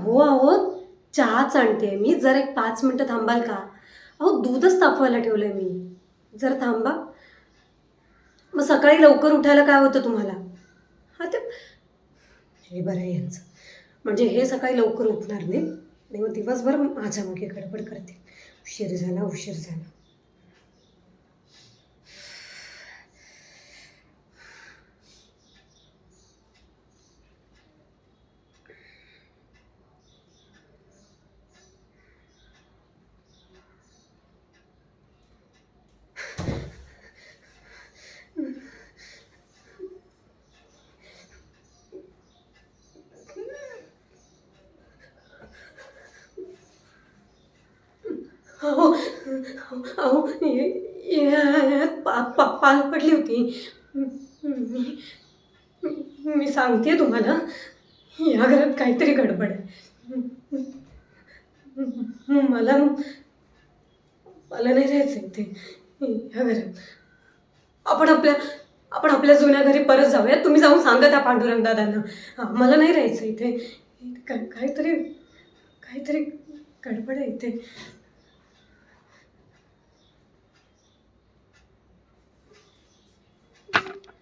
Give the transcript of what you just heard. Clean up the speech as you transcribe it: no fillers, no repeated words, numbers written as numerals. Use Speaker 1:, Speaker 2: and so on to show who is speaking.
Speaker 1: अहो अहो चहाच आणते मी. जर एक 5 मिनिटं थांबाल का? अहो दूधच तापवायला ठेवलंय मी. जरा थांबा. मग सकाळी लवकर उठायला काय होतं तुम्हाला? हां, ते हे बरं आहे यांचं. म्हणजे हे सकाळी लवकर उठणार नाहीत आणि मग दिवसभर माझ्या मागे गडबड करतील. उशीर झाला, उशीर झाला. अहो, अहो, पाल पडली होती. मी मी सांगते तुम्हाला, या घरात काहीतरी गडबड आहे. मला मला नाही राहायचं इथे या घरात. आपण आपल्या आपण आपल्या जुन्या घरी परत जाऊया. तुम्ही जाऊन सांगा त्या पांडुरंग दादांना. मला नाही राहायचं इथे. काहीतरी काहीतरी गडबड आहे इथे.